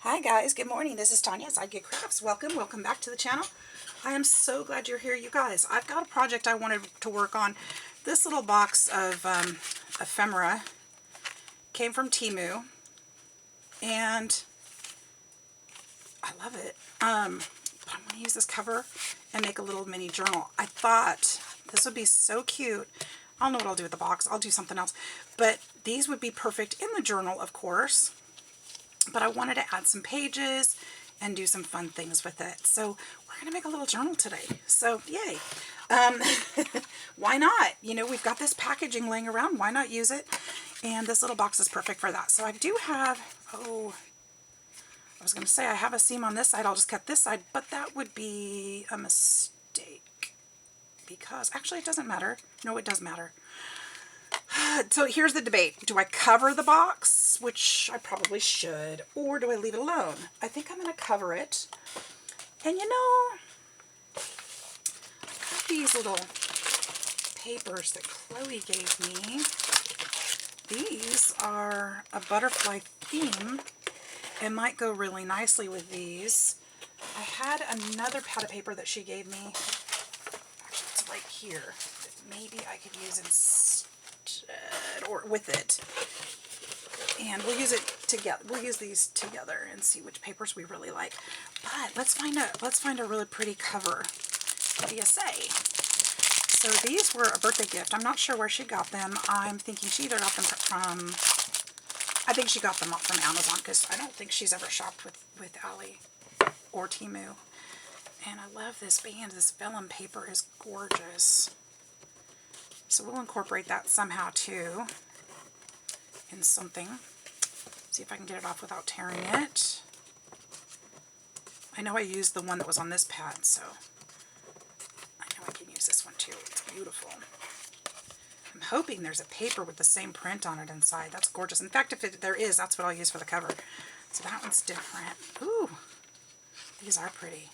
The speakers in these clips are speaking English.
Hi guys, good morning. This is Tanya, SideGigCrafts. Welcome back to the channel. I am so glad you're here, you guys. I've got a project I wanted to work on. This little box of ephemera came from Temu, and I love it. But I'm going to use this cover and make a little mini journal. I thought this would be so cute. I don't know what I'll do with the box. I'll do something else. But these would be perfect in the journal, of course. But I wanted to add some pages and do some fun things with it. So we're going to make a little journal today. So yay. Why not? You know, we've got this packaging laying around. Why not use it? And this little box is perfect for that. So I do have, I was going to say I have a seam on this side. I'll just cut this side, but that would be a mistake because actually it doesn't matter. No, it does matter. So here's the debate. Do I cover the box, which I probably should, or do I leave it alone? I think I'm going to cover it. And you know, I've got these little papers that Chloe gave me. These are a butterfly theme and might go really nicely with these. I had another pad of paper that she gave me. Actually, it's right here. That maybe I could use instead. Or with it, and we'll use it together. We'll use these together and see which papers we really like. But let's find a really pretty cover. What do you say? So these were a birthday gift. I'm not sure where she got them. I'm thinking she either got them from. I think she got them from Amazon because I don't think she's ever shopped with Ali or Temu. And I love this band. This vellum paper is gorgeous. So we'll incorporate that somehow too in something. See if I can get it off without tearing it. I know I used the one that was on this pad, so I know I can use this one too. It's beautiful. I'm hoping there's a paper with the same print on it inside. That's gorgeous. In fact, if there is, that's what I'll use for the cover. So that one's different. Ooh, these are pretty.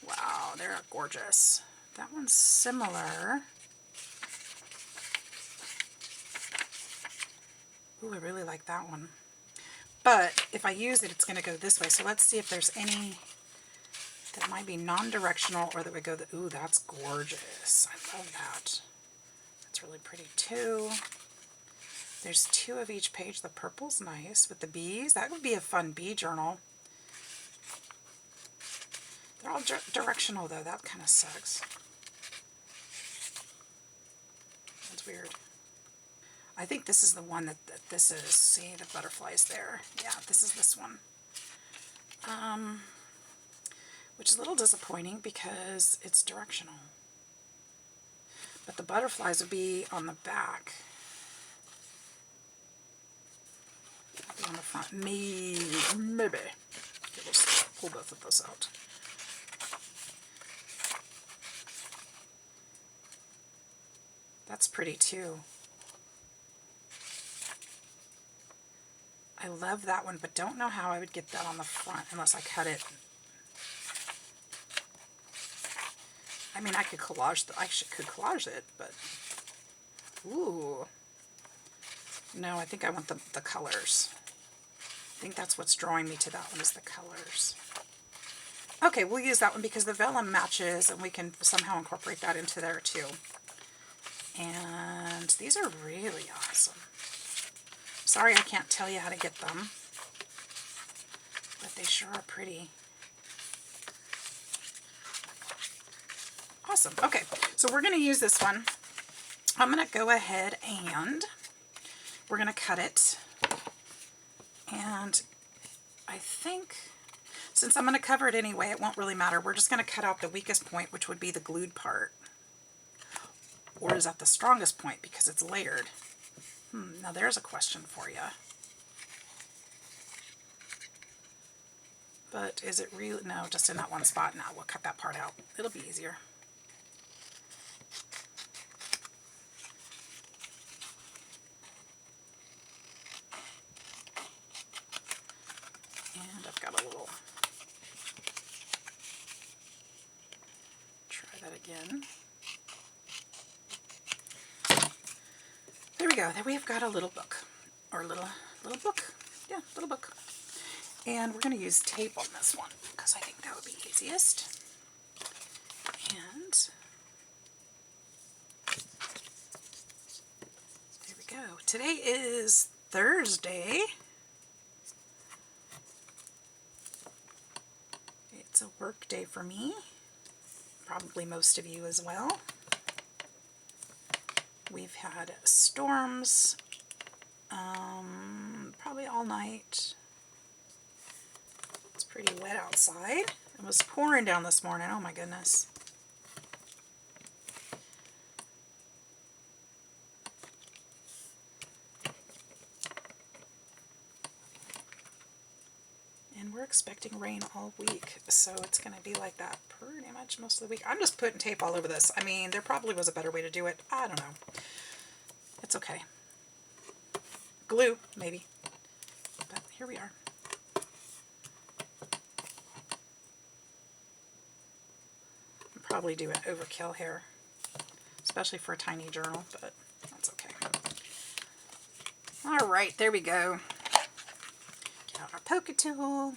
Wow, they're gorgeous. That one's similar. Ooh, I really like that one. But if I use it, it's going to go this way. So let's see if there's any that might be non-directional or that would go the, ooh, that's gorgeous. I love that. That's really pretty too. There's two of each page. The purple's nice with the bees. That would be a fun bee journal. They're all directional though. That kind of sucks. That's weird. I think this is the one that this is. See, the butterflies there. Yeah, this is this one. Which is a little disappointing because it's directional. But the butterflies would be on the back. On the front. Maybe. Okay, we'll pull both of those out. That's pretty too. I love that one, but don't know how I would get that on the front unless I cut it. I mean, I could collage it, but ooh. No, I think I want the colors. I think that's what's drawing me to that one is the colors. Okay, we'll use that one because the vellum matches and we can somehow incorporate that into there too. And these are really awesome. Sorry I can't tell you how to get them, but they sure are pretty. Awesome. Okay, so we're going to use this one. I'm going to go ahead and we're going to cut it. And I think since I'm going to cover it anyway, it won't really matter. We're just going to cut out the weakest point, which would be the glued part. Or is that the strongest point because it's layered? Now there's a question for you. But is it really? No, just in that one spot. Now we'll cut that part out. It'll be easier. And I've got a little. Try that again. There we go. There we've got a little book. or little book. Yeah, little book. And we're going to use tape on this one because I think that would be easiest. And there we go. Today is Thursday. It's a work day for me. Probably most of you as well. We've had storms probably all night. It's pretty wet outside. It was pouring down this morning. Oh my goodness. And we're expecting rain all week, so it's going to be like that pretty much most of the week. I'm just putting tape all over this. I mean, there probably was a better way to do it. I don't know. It's okay. Glue, maybe. But here we are. I'll probably do an overkill here, especially for a tiny journal, but that's okay. All right, there we go. Get out our poker tool.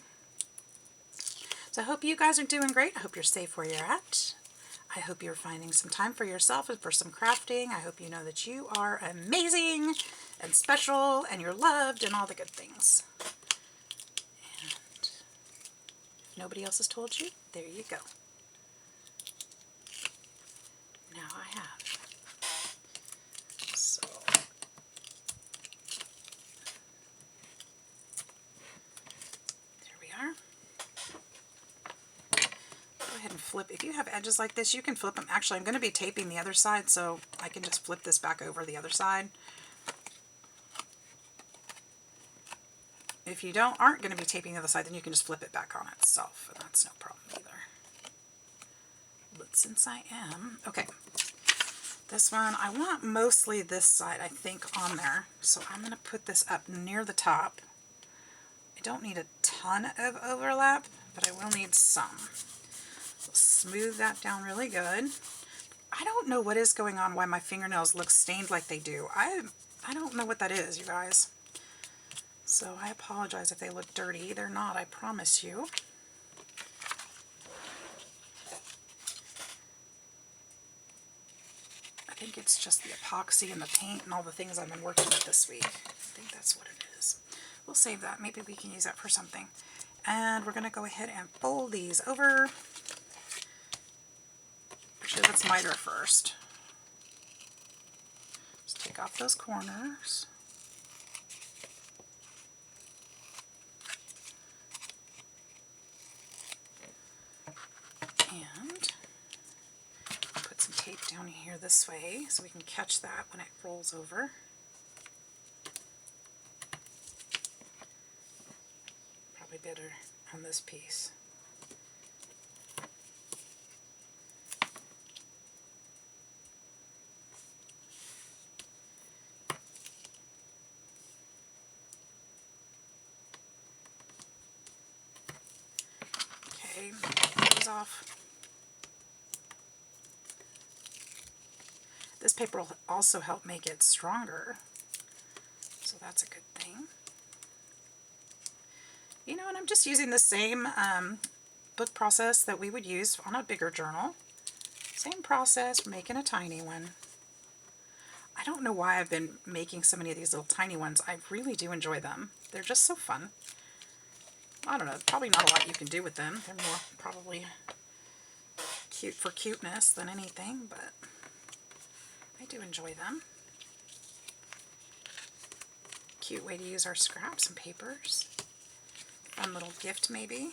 So I hope you guys are doing great. I hope you're safe where you're at. I hope you're finding some time for yourself and for some crafting. I hope you know that you are amazing and special and you're loved and all the good things. And if nobody else has told you, there you go. Now I have. So there we are. Go ahead and flip. If you have edges like this, you can flip them. Actually, I'm going to be taping the other side, so I can just flip this back over the other side. If you aren't going to be taping the other side, then you can just flip it back on itself, and that's no problem either. But since I am, okay, this one, I want mostly this side, I think, on there. So I'm going to put this up near the top. I don't need a ton of overlap, but I will need some. So smooth that down really good. I don't know what is going on, why my fingernails look stained like they do. I don't know what that is, you guys. So I apologize if they look dirty. They're not, I promise you. I think it's just the epoxy and the paint and all the things I've been working with this week. I think that's what it is. We'll save that. Maybe we can use that for something. And we're going to go ahead and fold these over. Actually, let's miter first. Just take off those corners. And put some tape down here this way so we can catch that when it rolls over. Probably better on this piece. Okay, those off. This paper will also help make it stronger, so that's a good thing. You know, and I'm just using the same book process that we would use on a bigger journal. Same process for making a tiny one. I don't know why I've been making so many of these little tiny ones. I really do enjoy them. They're just so fun. I don't know, probably not a lot you can do with them. They're more probably cute for cuteness than anything, but I do enjoy them. Cute way to use our scraps and papers. Fun little gift maybe.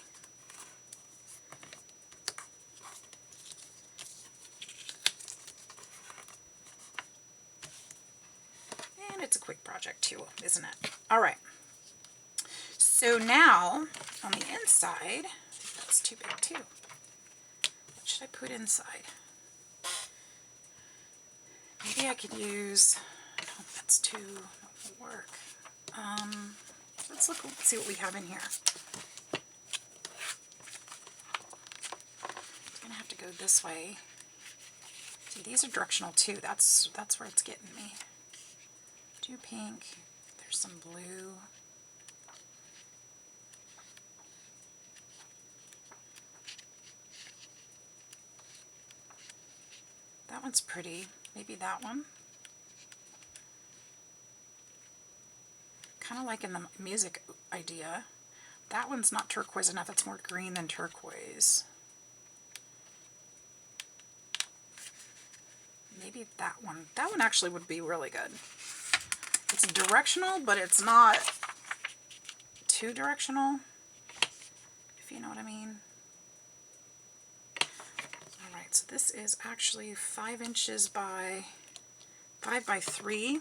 And it's a quick project too, isn't it? All right. So now on the inside, that's too big too. What should I put inside? Maybe I could use, no, that's too, that won't work. Let's see what we have in here. It's gonna have to go this way. See, these are directional too. That's where it's getting me. Too pink. There's some blue. That one's pretty. Maybe that one. Kind of like in the music idea. That one's not turquoise enough. It's more green than turquoise. Maybe that one. That one actually would be really good. It's directional, but it's not too directional, if you know what I mean. Alright, so this is actually 5 inches by 5 by 3.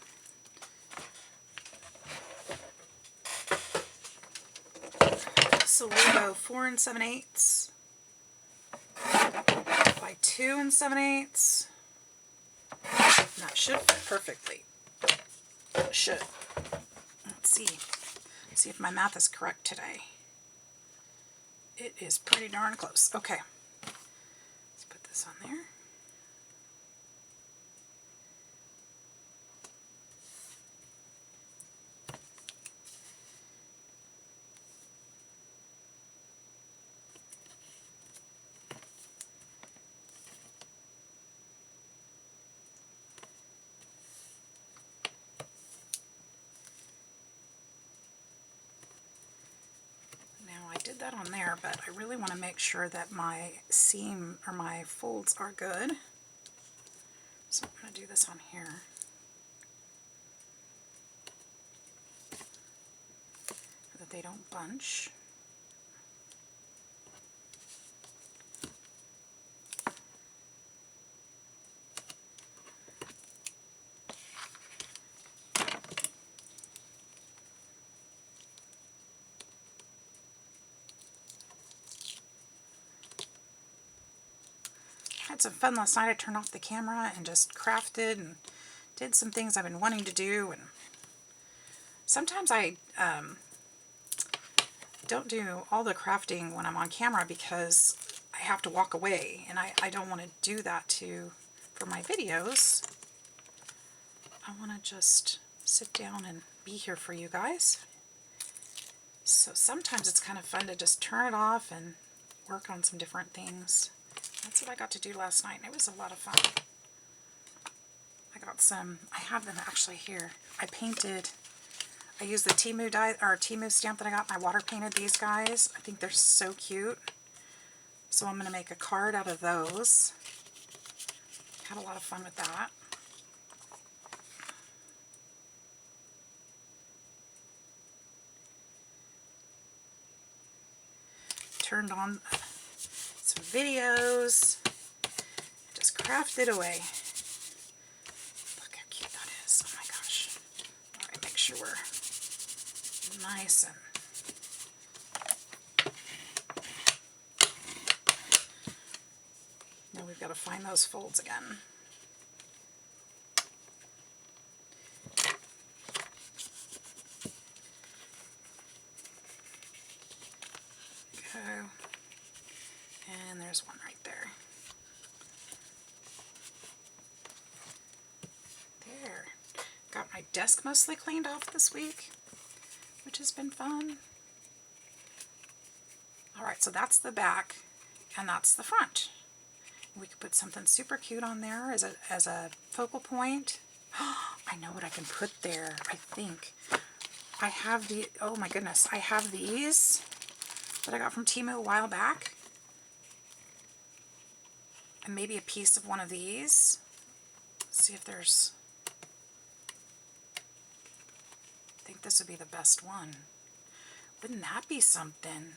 So we'll go 4 7/8 by 2 7/8. And that should fit perfectly. It should. Let's see. See if my math is correct today. It is pretty darn close. Okay. Let's put this on there. That on there, but I really want to make sure that my seam or my folds are good. So I'm going to do this on here. So that they don't bunch. I had some fun last night. I turned off the camera and just crafted and did some things I've been wanting to do. And sometimes I don't do all the crafting when I'm on camera because I have to walk away, and I don't want to do that for my videos. I want to just sit down and be here for you guys. So sometimes it's kind of fun to just turn it off and work on some different things. That's what I got to do last night, and it was a lot of fun. I got some, I have them actually here. I used the Temu stamp that I got, and I water painted these guys. I think they're so cute. So I'm going to make a card out of those. Had a lot of fun with that. Turned on some videos, just crafted away. Look how cute that is. Oh my gosh. Alright, make sure we're nice and now we've got to find those folds again. Go. And there's one right there. There. Got my desk mostly cleaned off this week, which has been fun. Alright, so that's the back, and that's the front. We could put something super cute on there as a focal point. I know what I can put there, I think. I have the, oh my goodness, I have these that I got from Temu a while back. And maybe a piece of one of these. Let's see if there's, I think this would be the best one. Wouldn't that be something?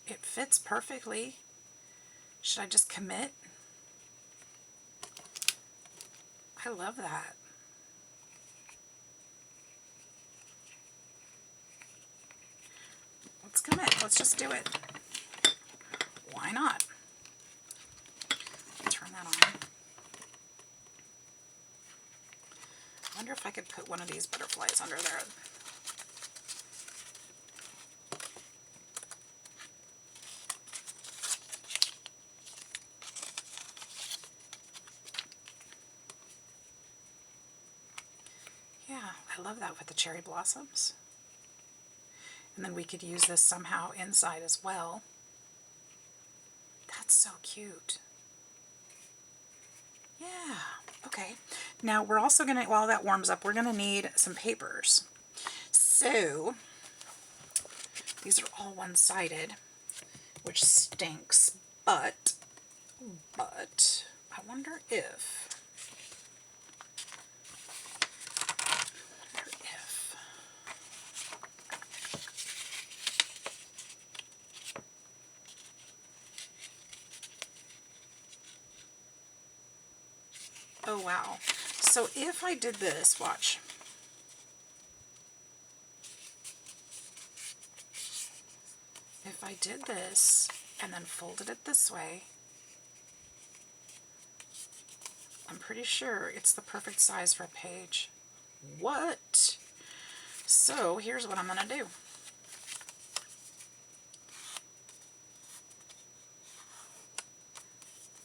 It fits perfectly. Should I just commit? I love that. Let's commit. Let's just do it. Why not? Turn that on. I wonder if I could put one of these butterflies under there. Yeah, I love that with the cherry blossoms. And then we could use this somehow inside as well. That's so cute. Yeah, okay. Now we're also going to, while that warms up, we're going to need some papers. So, these are all one-sided, which stinks, but I wonder if, oh wow. So if I did this, watch. If I did this and then folded it this way, I'm pretty sure it's the perfect size for a page. What? So here's what I'm going to do.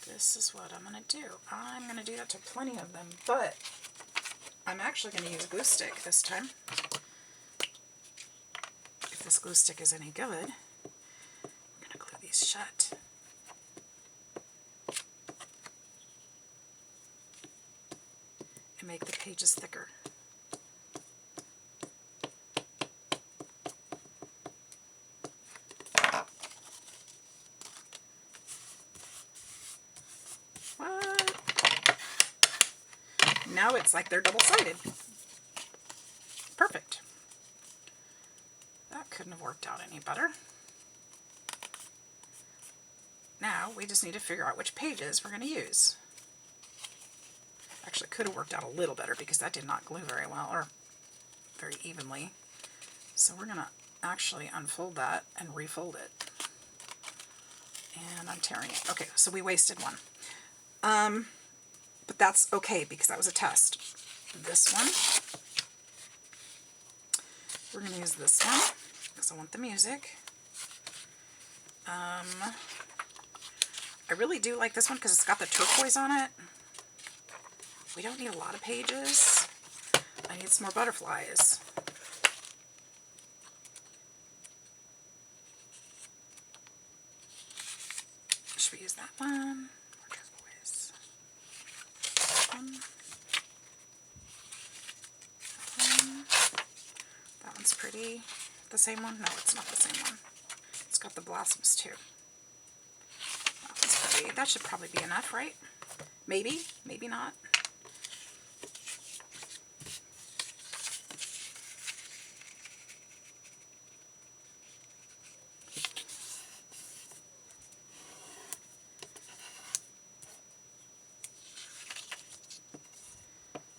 This is what I'm going to do. I'm going to do that to plenty of them, but I'm actually going to use glue stick this time. If this glue stick is any good, I'm going to glue these shut. And make the pages thicker. What? Now it's like they're double-sided. Perfect. That couldn't have worked out any better. Now we just need to figure out which pages we're going to use. Actually, it could have worked out a little better because that did not glue very well or very evenly. So we're going to actually unfold that and refold it. And I'm tearing it. Okay, so we wasted one. But that's okay because that was a test. This one. We're going to use this one because I want the music. I really do like this one because it's got the turquoise on it. We don't need a lot of pages. I need some more butterflies. Should we use that one? Or turquoise? That one. That one. That one's pretty. The same one? No, it's not the same one. It's got the blossoms too. That one's pretty. That should probably be enough, right? Maybe, maybe not.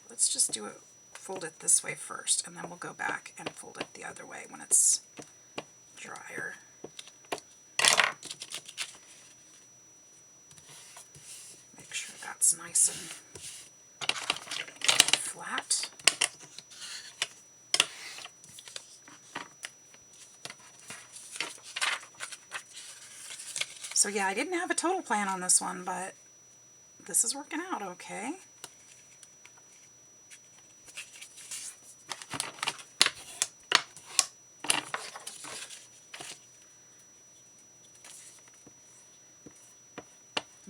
Let's just do it, fold it this way first, and then we'll go back and fold it the other way when it's drier. Make sure that's nice and flat. So yeah, I didn't have a total plan on this one, but this is working out okay.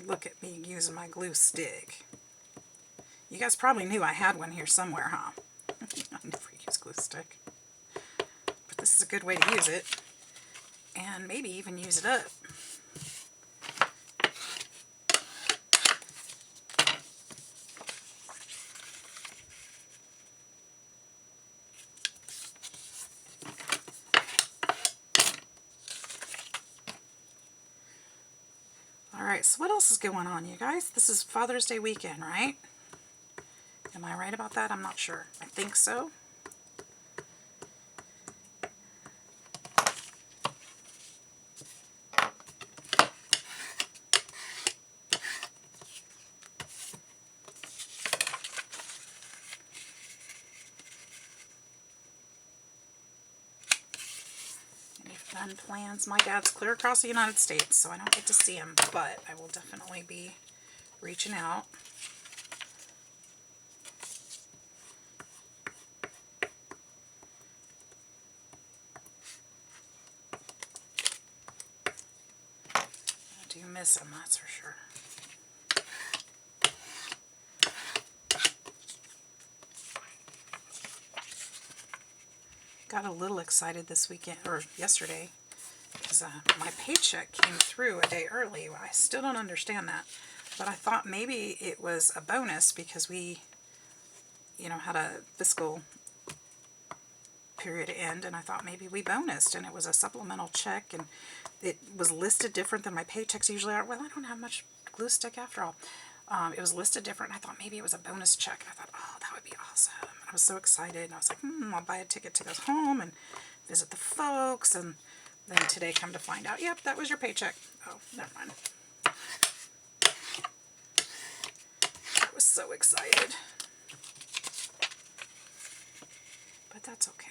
Look at me using my glue stick. You guys probably knew I had one here somewhere, huh? I never use glue stick. But this is a good way to use it. And maybe even use it up. Alright, so what else is going on, you guys? This is Father's Day weekend, right? Am I right about that? I'm not sure. I think so. Any fun plans? My dad's clear across the United States, so I don't get to see him, but I will definitely be reaching out. miss them, that's for sure. Got a little excited this weekend, or yesterday, because my paycheck came through a day early. I still don't understand that, but I thought maybe it was a bonus because we, you know, had a fiscal period end, and I thought maybe we bonused, and it was a supplemental check, and it was listed different than my paychecks usually are. Well, I don't have much glue stick after all. It was listed different, and I thought maybe it was a bonus check. I thought, oh, that would be awesome. I was so excited, and I was like, I'll buy a ticket to go home and visit the folks, and then today come to find out, yep, that was your paycheck. Oh, never mind. I was so excited. But that's okay.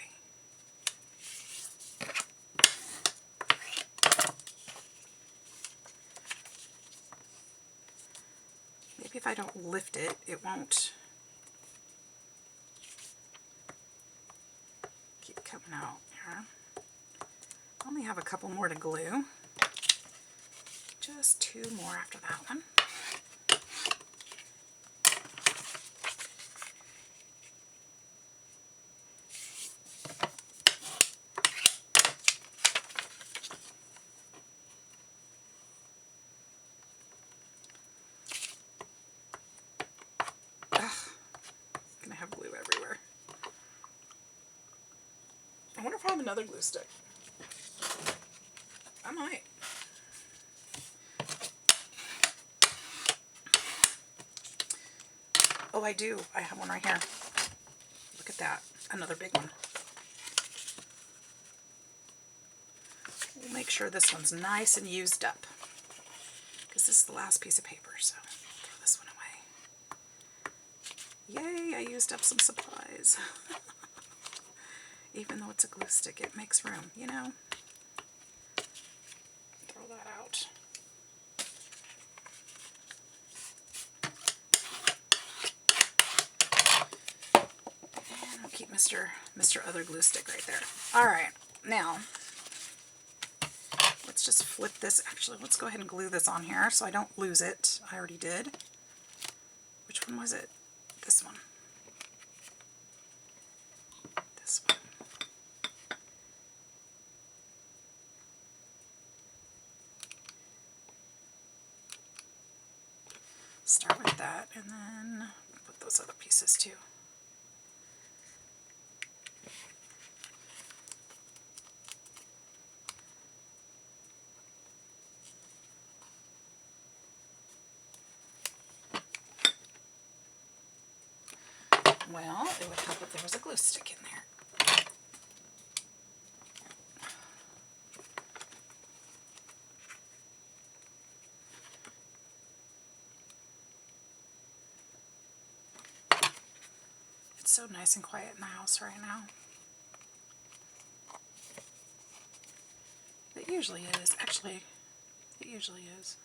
Maybe if I don't lift it, it won't keep coming out here. I only have a couple more to glue. Just 2 more after that one. Gonna have glue everywhere. I wonder if I have another glue stick. I might. Oh, I do. I have one right here. Look at that. Another big one. We'll make sure this one's nice and used up, because this is the last piece of paper, so I'll throw this one away. Yay, I used up some supplies. Even though it's a glue stick, it makes room, you know? Throw that out. And I'll keep Mr. Other Glue Stick right there. Alright, now, let's just flip this. Actually, let's go ahead and glue this on here so I don't lose it. I already did. Which one was it? This one. This one. Start with that, and then put those other pieces too. Well, it would help if there was a glue stick in there. It's so nice and quiet in the house right now. It usually is. Actually, it usually is.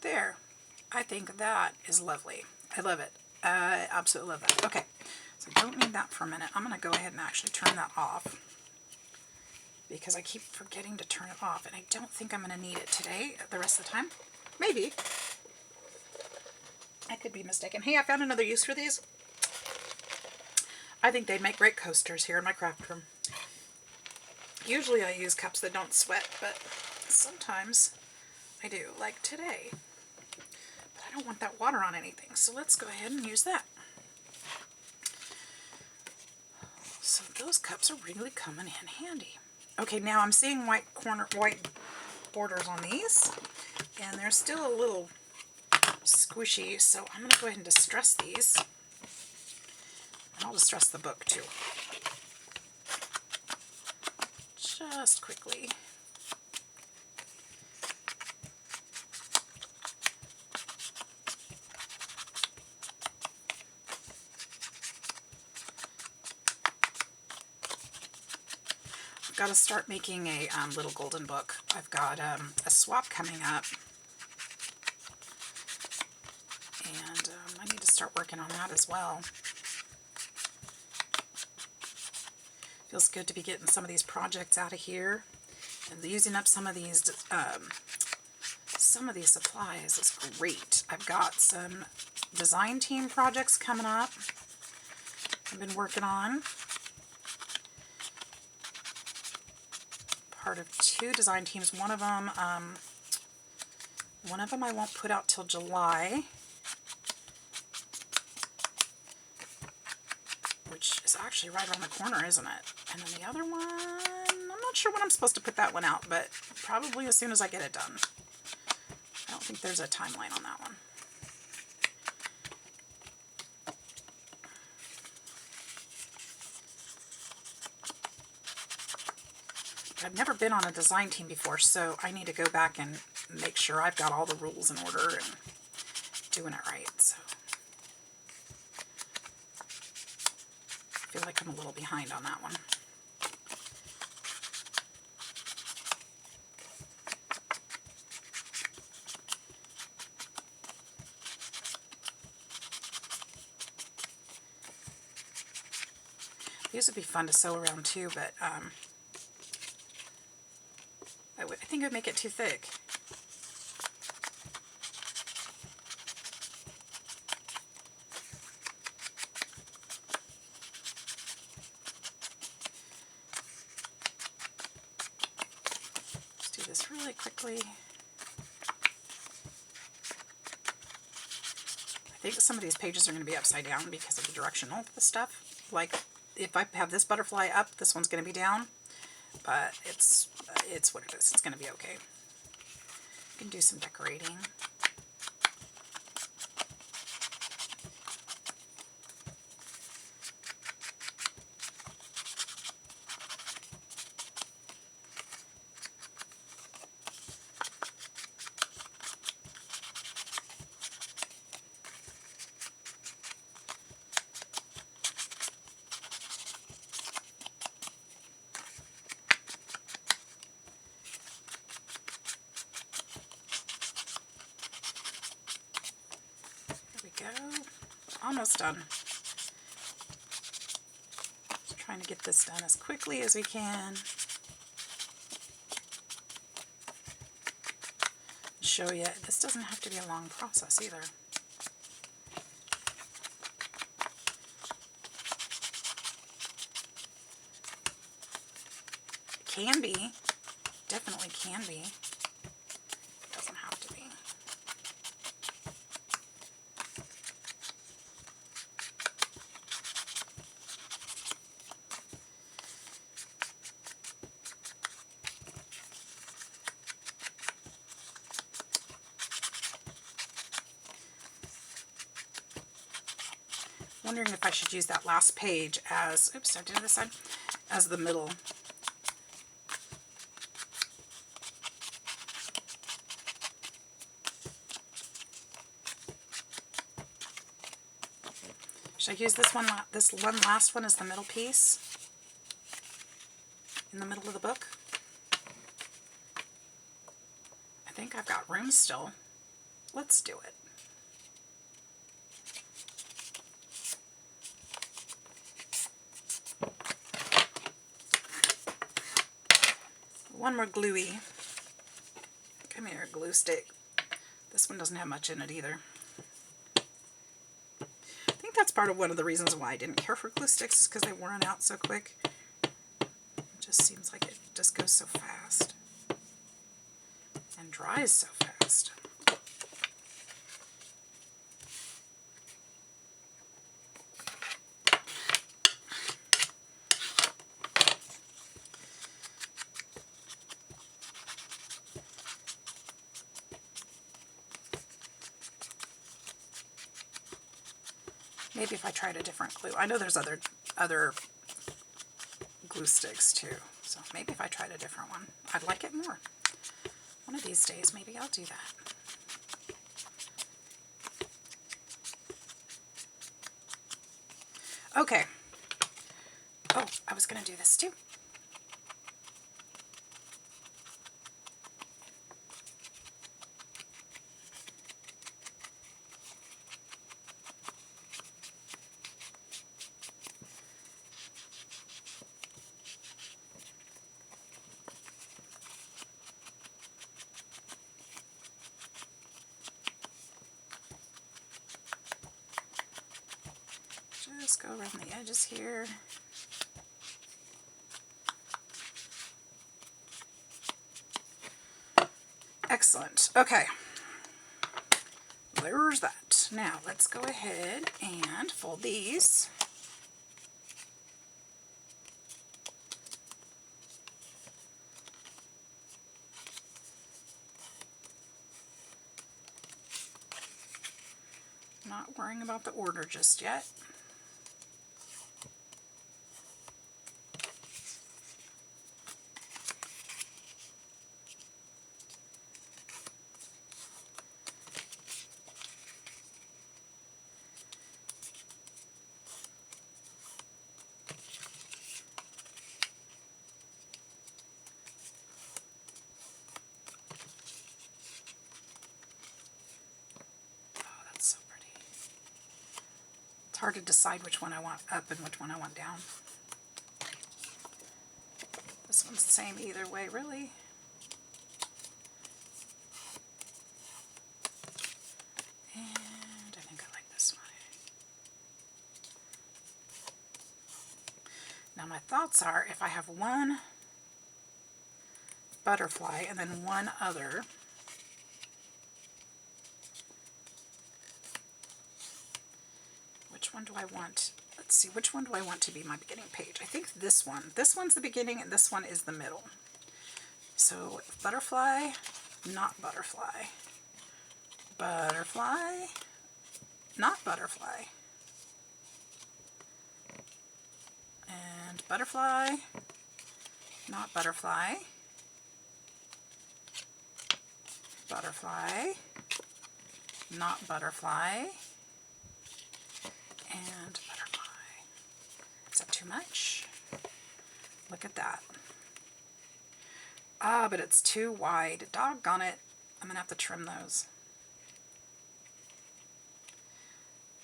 There. I think that is lovely. I love it. I absolutely love that. Okay, so I don't need that for a minute. I'm going to go ahead and actually turn that off, because I keep forgetting to turn it off, and I don't think I'm going to need it today, the rest of the time. Maybe. I could be mistaken. Hey, I found another use for these. I think they'd make great coasters here in my craft room. Usually I use cups that don't sweat, but sometimes I do, like today. But I don't want that water on anything, so let's go ahead and use that. So those cups are really coming in handy. Okay, now I'm seeing white borders on these, and they're still a little squishy, so I'm going to go ahead and distress these. And I'll distress the book too. Just quickly. got to start making a little golden book. I've got a swap coming up, and I need to start working on that as well. Feels good to be getting some of these projects out of here and using up some of these supplies is great. I've got some design team projects coming up I've been working on. Part of 2 design teams. One of them I won't put out till July, which is actually right around the corner, isn't it? And then the other one, I'm not sure when I'm supposed to put that one out, but probably as soon as I get it done. I don't think there's a timeline on that one. I've never been on a design team before, so I need to go back and make sure I've got all the rules in order and doing it right. So I feel like I'm a little behind on that one. These would be fun to sew around too, but I think it would make it too thick. Let's do this really quickly. I think some of these pages are going to be upside down because of the directional of the stuff. Like if I have this butterfly up, this one's going to be down. But it's what it is. It's going to be okay. You can do some decorating. Almost done. Just trying to get this done as quickly as we can. Show you, this doesn't have to be a long process either. It can be. Definitely can be. It doesn't have to be. Wondering if I should use that last page as, oops, I did this side, as the middle. Should I use this one last one as the middle piece in the middle of the book? I think I've got room still. Let's do it. One more gluey. Come here, glue stick. This one doesn't have much in it either. I think that's part of one of the reasons why I didn't care for glue sticks is because they worn out so quick. It just seems like it just goes so fast and dries so fast. Maybe if I tried a different glue. I know there's other glue sticks too. So maybe if I tried a different one, I'd like it more. One of these days, maybe I'll do that. Okay. Oh, I was going to do this too. just go around the edges here. Excellent. Okay. There's that. Now let's go ahead and fold these. Not worrying about the order just yet. Hard to decide which one I want up and which one I want down. This one's the same either way, really. And I think I like this one. Now my thoughts are, if I have one butterfly and then one other, which one do I want? Let's see, which one do I want to be my beginning page? I think this one. This one's the beginning and this one is the middle. So butterfly, not butterfly. Butterfly, not butterfly. And butterfly, not butterfly. Butterfly, not butterfly. And butterfly. Is that too much? Look at that. Ah, but it's too wide. Doggone it. I'm going to have to trim those.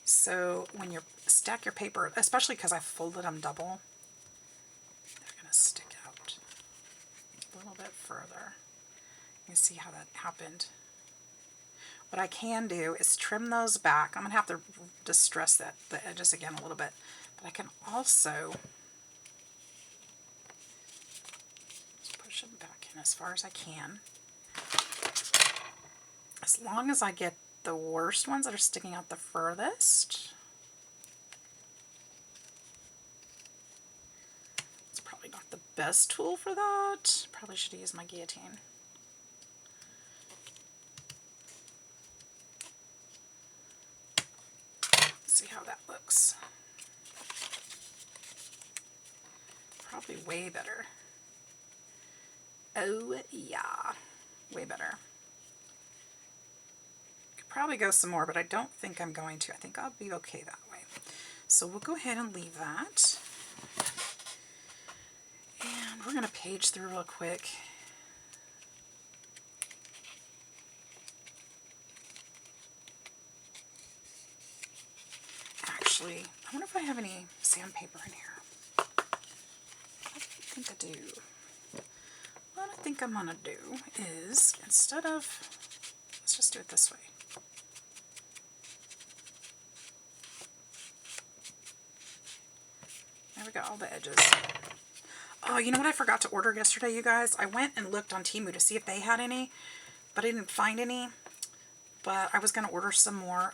So when you stack your paper, especially because I folded them double, they're going to stick out a little bit further. You see how that happened. What I can do is trim those back. I'm going to have to distress the edges again a little bit. But I can also just push them back in as far as I can. As long as I get the worst ones that are sticking out the furthest. It's probably not the best tool for that. Probably should have used my guillotine. See how that looks. Probably way better. Oh yeah, way better. Could probably go some more, but I don't think I'm going to. I think I'll be okay that way. So we'll go ahead and leave that. And we're going to page through real quick. Actually, I wonder if I have any sandpaper in here. I think I do. What I think I'm going to do is, instead of, let's just do it this way. There we go, all the edges. Oh, you know what I forgot to order yesterday, you guys? I went and looked on Temu to see if they had any, but I didn't find any. But I was going to order some more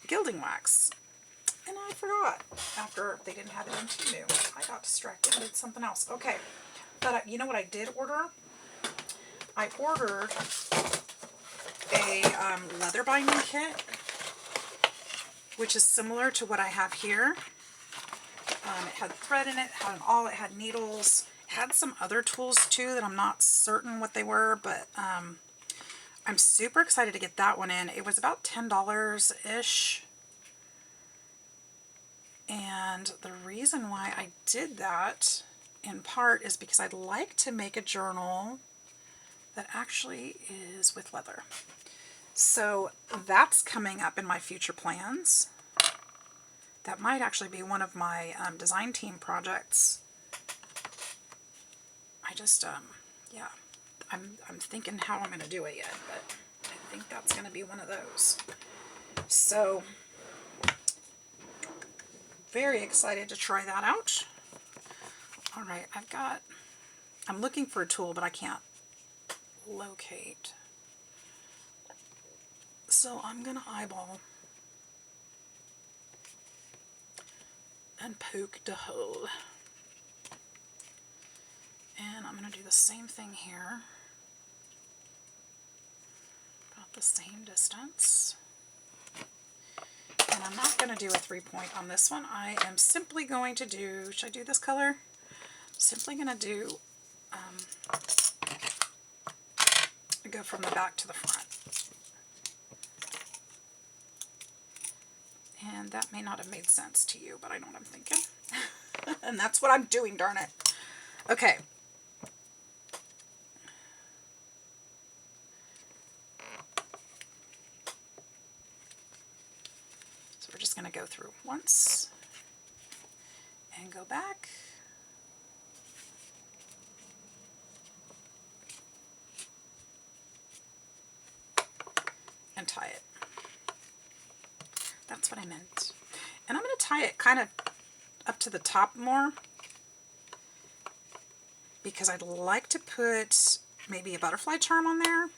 gilding wax. And I forgot after they didn't have it in Temu. I got distracted and did something else. Okay, but you know what I did order? I ordered a leather binding kit, which is similar to what I have here. It had thread in it, had an awl, it had needles, it had some other tools too that I'm not certain what they were, but I'm super excited to get that one in. It was about $10-ish. And the reason why I did that, in part, is because I'd like to make a journal that actually is with leather. So that's coming up in my future plans. That might actually be one of my design team projects. I just, yeah, I'm thinking how I'm going to do it yet, but I think that's going to be one of those. So very excited to try that out. All right, I'm looking for a tool, but I can't locate. So I'm gonna eyeball and poke the hole. And I'm gonna do the same thing here. About the same distance. And I'm not going to do a 3-point on this one. I am simply going to do, should I do this color? Simply going to do, go from the back to the front. And that may not have made sense to you, but I know what I'm thinking. And that's what I'm doing, darn it. Okay. So we're just going to go through once and go back. And tie it. That's what I meant. And I'm going to tie it kind of up to the top more because I'd like to put maybe a butterfly charm on there,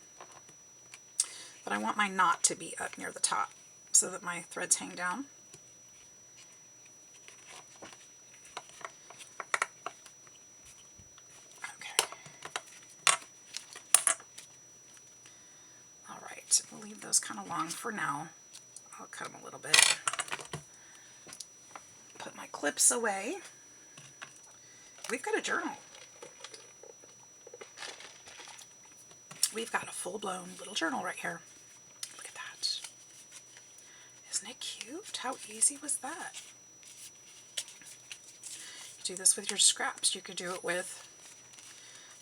but I want my knot to be up near the top so that my threads hang down. Okay. All right, we'll leave those kind of long for now. I'll cut them a little bit. Put my clips away. We've got a journal. We've got a full-blown little journal right here. Look at that. Isn't it cute? How easy was that? You do this with your scraps. You could do it with,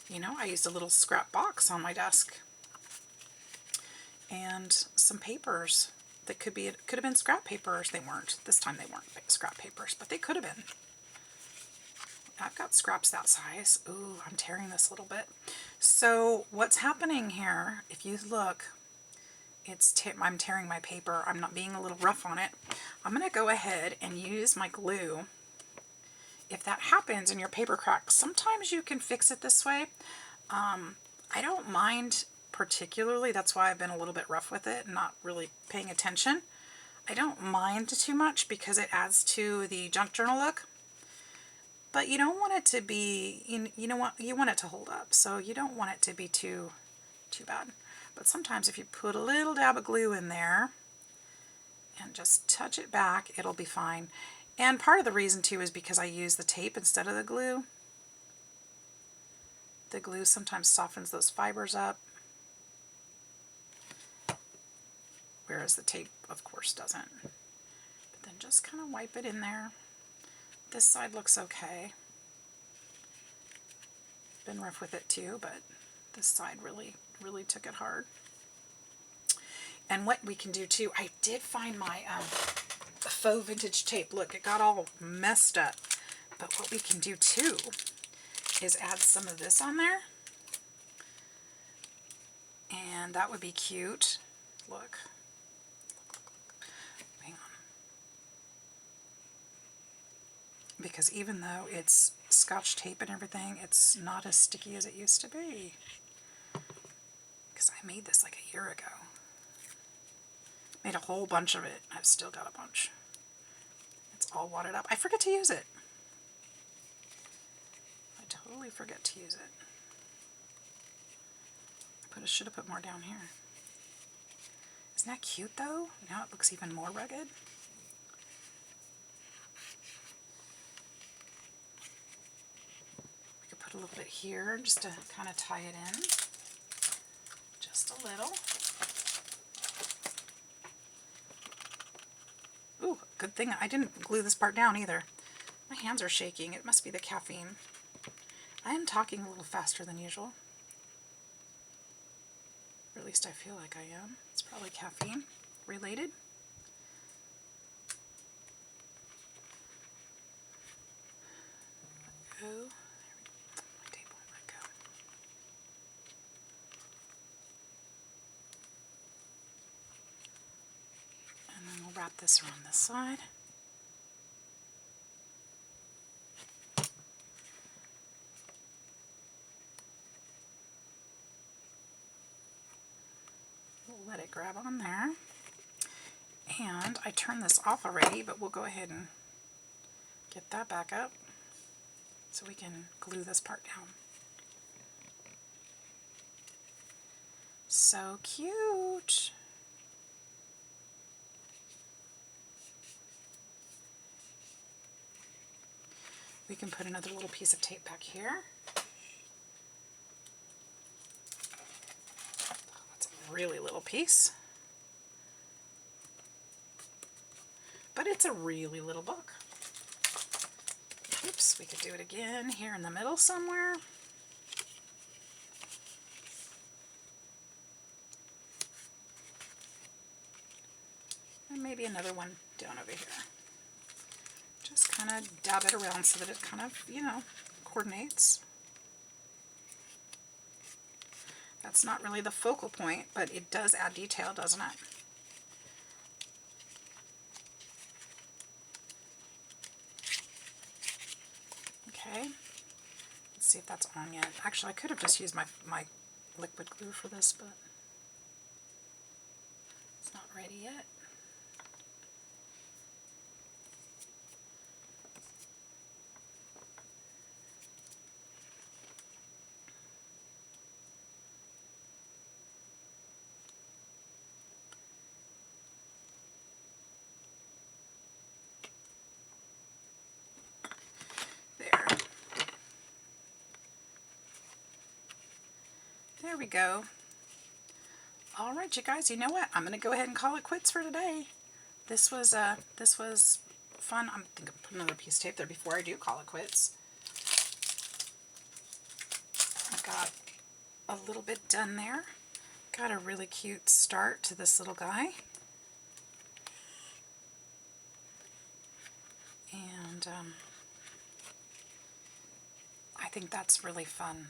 you know, I used a little scrap box on my desk. And some papers that could have been scrap papers. They weren't. This time they weren't scrap papers, but they could have been. I've got scraps that size. Ooh, I'm tearing this a little bit. So what's happening here, if you look, I'm tearing my paper. I'm not being a little rough on it. I'm going to go ahead and use my glue. If that happens and your paper cracks, sometimes you can fix it this way. I don't mind particularly. That's why I've been a little bit rough with it and not really paying attention. I don't mind too much because it adds to the junk journal look. But you don't want it to be, you know what, you want it to hold up. So you don't want it to be too bad. But sometimes if you put a little dab of glue in there and just touch it back, it'll be fine. And part of the reason too is because I use the tape instead of the glue. The glue sometimes softens those fibers up, whereas the tape of course doesn't. But then just kind of wipe it in there. This side looks okay. Been rough with it too, but this side really took it hard. And what we can do too, I did find my faux vintage tape. Look, it got all messed up. But what we can do too is add some of this on there. And that would be cute. Look. Hang on. Because even though it's Scotch tape and everything, it's not as sticky as it used to be. Because I made this like a year ago. Made a whole bunch of it. I've still got a bunch. It's all wadded up. I forget to use it. I totally forget to use it. I should have put more down here. Isn't that cute though? Now it looks even more rugged. We could put a little bit here just to kind of tie it in. Just a little. Ooh, good thing I didn't glue this part down either. My hands are shaking. It must be the caffeine. I am talking a little faster than usual. Or at least I feel like I am. It's probably caffeine related. There we go. My tape won't let go. And then we'll wrap this around this side. grab on there. And I turned this off already, but we'll go ahead and get that back up so we can glue this part down. So cute! We can put another little piece of tape back here. That's a really little piece. But it's a really little book. Oops, we could do it again here in the middle somewhere. And maybe another one down over here. Just kind of dab it around so that it kind of, you know, coordinates. That's not really the focal point, but it does add detail, doesn't it? Okay, let's see if that's on yet. Actually, I could have just used my liquid glue for this, but it's not ready yet. There we go. All right, you guys, you know what? I'm going to go ahead and call it quits for today. This was fun. I'm thinking I'll put another piece of tape there before I do call it quits. I got a little bit done there. Got a really cute start to this little guy. And I think that's really fun.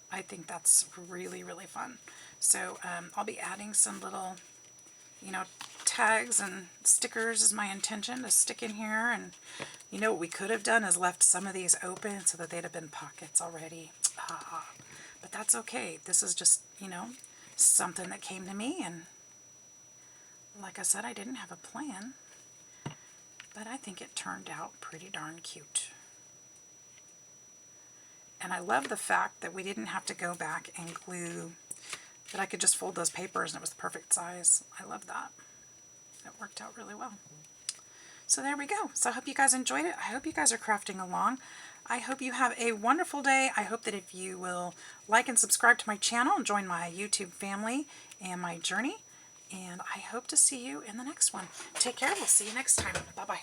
I think that's really, really fun. So I'll be adding some little, you know, tags and stickers is my intention to stick in here. And you know what we could have done is left some of these open so that they'd have been pockets already. But that's okay. This is just, you know, something that came to me. And like I said, I didn't have a plan. But I think it turned out pretty darn cute. And I love the fact that we didn't have to go back and glue, that I could just fold those papers and it was the perfect size. I love that. It worked out really well. So there we go. So I hope you guys enjoyed it. I hope you guys are crafting along. I hope you have a wonderful day. I hope that if you will like and subscribe to my channel and join my YouTube family and my journey. And I hope to see you in the next one. Take care. We'll see you next time. Bye-bye.